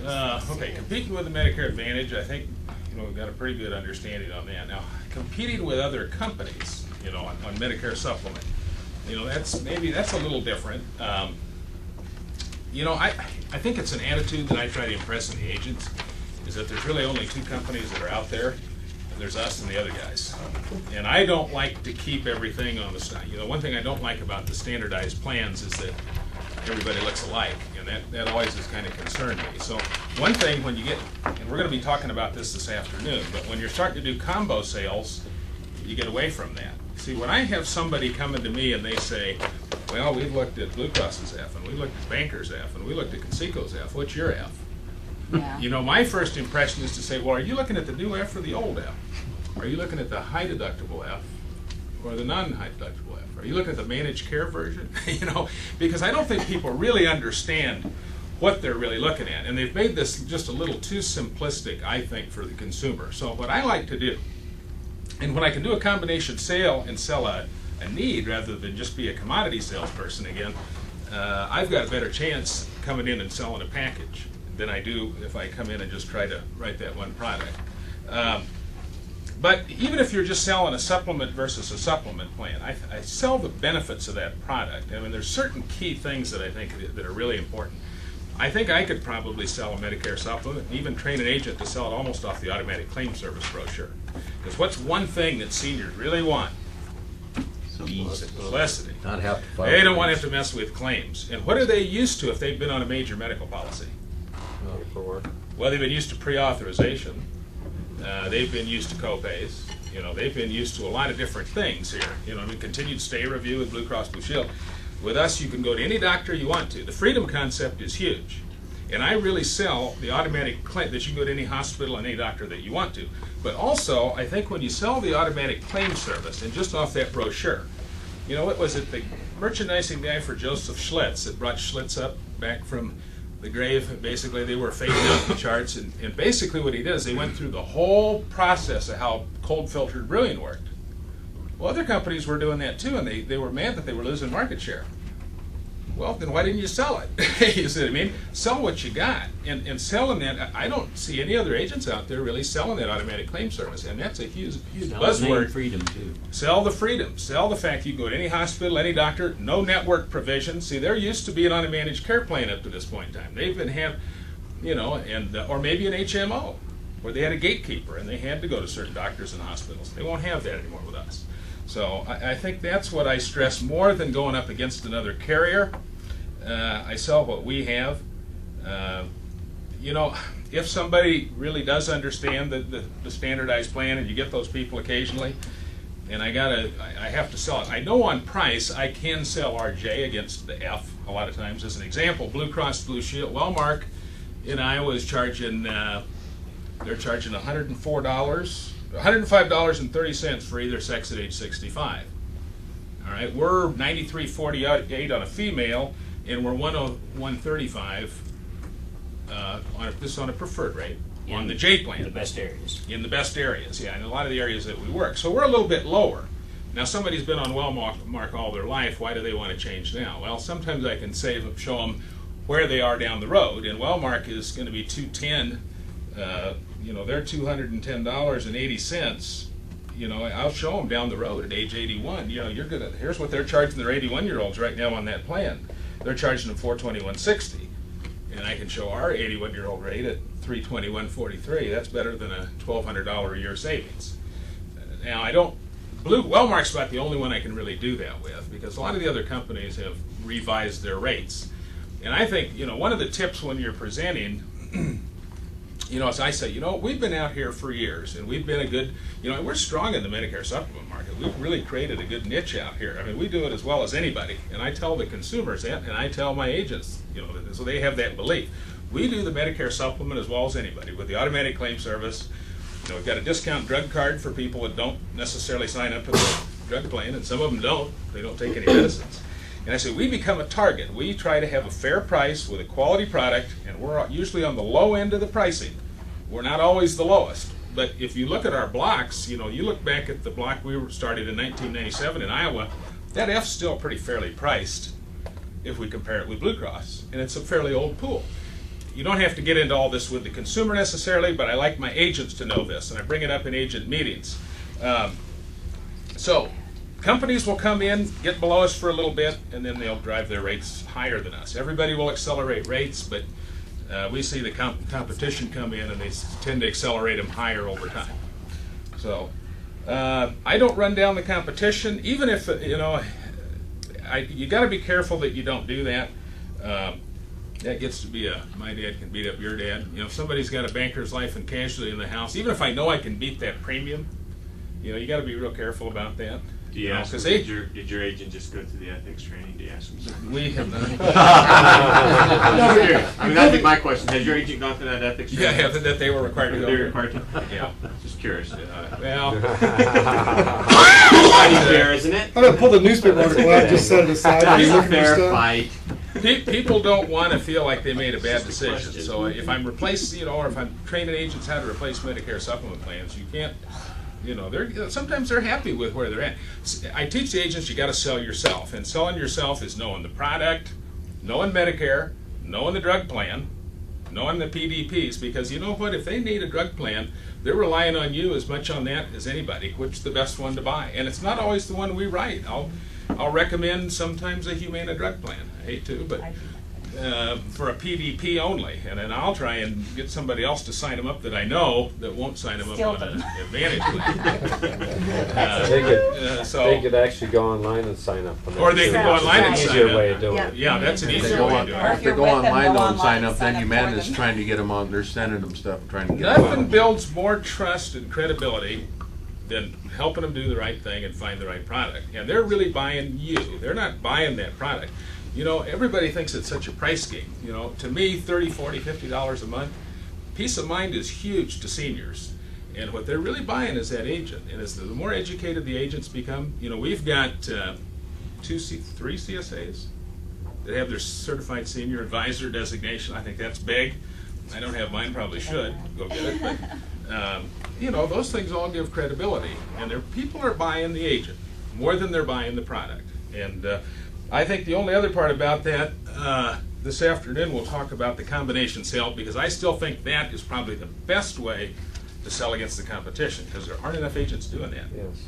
Okay, competing with the Medicare Advantage, I think, we've got a pretty good understanding on that. Now, competing with other companies, on Medicare Supplement, that's a little different. I think it's an attitude that I try to impress in the agents, is that there's really only two companies that are out there, and there's us and the other guys. And I don't like to keep everything on the side. One thing I don't like about the standardized plans is that everybody looks alike, and that always has kind of concerned me. So one thing when you get, and we're going to be talking about this afternoon, but when you're starting to do combo sales, you get away from that. See, when I have somebody coming to me and they say, well, we've looked at Blue Cross's F, and we looked at Banker's F, and we looked at Conseco's F, what's your F? Yeah. My first impression is to say, well, are you looking at the new F or the old F? Are you looking at the high deductible F or the non-high deductible F? Are you looking at the managed care version? Because I don't think people really understand what they're really looking at. And they've made this just a little too simplistic, I think, for the consumer. So what I like to do, and when I can do a combination sale and sell a need rather than just be a commodity salesperson again, I've got a better chance coming in and selling a package than I do if I come in and just try to write that one product. But even if you're just selling a supplement versus a supplement plan, I sell the benefits of that product. I mean, there's certain key things that I think that are really important. I think I could probably sell a Medicare supplement and even train an agent to sell it almost off the automatic claim service brochure. Because what's one thing that seniors really want? Simplicity. Not have to file They don't want to claims. have to mess with claims. And what are they used to if they've been on a major medical policy? Well, they've been used to pre-authorization. They've been used to co-pays. They've been used to a lot of different things here. Continued stay review with Blue Cross Blue Shield. With us, you can go to any doctor you want to. The freedom concept is huge. And I really sell the automatic claim that you can go to any hospital and any doctor that you want to. But also, I think when you sell the automatic claim service, and just off that brochure, what was it, the merchandising guy for Joseph Schlitz that brought Schlitz up back from the grave? Basically, they were fading out the charts, and basically what he did is they went through the whole process of how cold filtered brewing worked. Well, other companies were doing that too, and they were mad that they were losing market share. Well, then why didn't you sell it? You see what I mean? Sell what you got, and selling that. I don't see any other agents out there really selling that automatic claim service, and that's a huge buzzword. Freedom too. Sell the freedom. Sell the fact you can go to any hospital, any doctor, no network provision. See, they're used to being on a managed care plan up to this point in time. They've been or maybe an HMO, where they had a gatekeeper and they had to go to certain doctors and hospitals. They won't have that anymore with us. So I think that's what I stress more than going up against another carrier. I sell what we have. If somebody really does understand the standardized plan, and you get those people occasionally, and I have to sell it. I know on price I can sell RJ against the F a lot of times. As an example, Blue Cross Blue Shield, Wellmark in Iowa is charging, they're charging $105.30 for either sex at age 65. All right, we're $93.48 on a female, and we're $101.35 on a preferred rate on the J plan. In the best areas. In the best areas, yeah, in a lot of the areas that we work. So we're a little bit lower. Now, somebody's been on Wellmark all their life. Why do they want to change now? Well, sometimes I can show them where they are down the road, and Wellmark is going to be $210. They're $210.80. I'll show them down the road at age 81. Here's what they're charging their 81-year-olds right now on that plan. They're charging them $421.60, and I can show our 81-year-old rate at $321.43. That's better than a $1,200 a year savings. Now, Wellmark's about the only one I can really do that with, because a lot of the other companies have revised their rates. And I think, one of the tips when you're presenting, as I say, we've been out here for years, and we've been a good, we're strong in the Medicare supplement market. We've really created a good niche out here. I mean, we do it as well as anybody. And I tell the consumers that, and I tell my agents, so they have that belief. We do the Medicare supplement as well as anybody with the automatic claim service. We've got a discount drug card for people that don't necessarily sign up for the drug plan, and some of them don't. They don't take any medicines. And I say, we become a target. We try to have a fair price with a quality product, and we're usually on the low end of the pricing. We're not always the lowest. But if you look at our blocks, you look back at the block we started in 1997 in Iowa, that F's still pretty fairly priced if we compare it with Blue Cross, and it's a fairly old pool. you don't have to get into all this with the consumer necessarily, but I like my agents to know this, and I bring it up in agent meetings. So companies will come in, get below us for a little bit, and then they'll drive their rates higher than us. Everybody will accelerate rates, but we see the competition come in, and they tend to accelerate them higher over time. So I don't run down the competition, even if, you know, you got to be careful that you don't do that. That gets to be my dad can beat up your dad. You know, if somebody's got a Bankers Life and Casualty in the house, even if I know I can beat that premium, you know, you got to be real careful about that. Do you ask them, did your agent just go through the ethics training? Do you ask them? We have not. I mean, that'd be my question. Has your agent gone through that ethics training? Yeah, that they were required to go. They were required to? Yeah. Just curious. Well, It's fair, isn't it? I'm gonna pull the newspaper article out, just set it aside. It's a Looking for fair stuff. fight. people don't want to feel like they made a bad decision. question. So if I'm replacing, you know, or if I'm training agents how to replace Medicare supplement plans, you can't. You know, sometimes they're happy with where they're at. I teach the agents you got to sell yourself, and selling yourself is knowing the product, knowing Medicare, knowing the drug plan, knowing the PDPs, because you know what, if they need a drug plan, they're relying on you as much on that as anybody, which is the best one to buy. And it's not always the one we write. I'll recommend sometimes a Humana drug plan. I hate to, but for a PDP only, and then I'll try and get somebody else to sign them up that I know that won't sign them up on an Advantage plan. They could actually go online and sign up. On that. Or they could go online and sign up. Easier way of doing it. Yeah, that's an If easier they way go to on- do If it. they go online though and sign up, then Humana's trying to get them on, they're sending them stuff, trying to get them Nothing on. builds more trust and credibility than helping them do the right thing and find the right product. And they're really buying you. They're not buying that product. You know, everybody thinks it's such a price game. You know, to me, $30, $40, $50 a month, peace of mind is huge to seniors. And what they're really buying is that agent. And as the more educated the agents become, you know, we've got 3 CSAs that have their certified senior advisor designation. I think that's big. I don't have mine, probably should go get it. But, you know, those things all give credibility. And people are buying the agent more than they're buying the product. And I think the only other part about that, this afternoon we'll talk about the combination sale, because I still think that is probably the best way to sell against the competition, because there aren't enough agents doing that. Yes.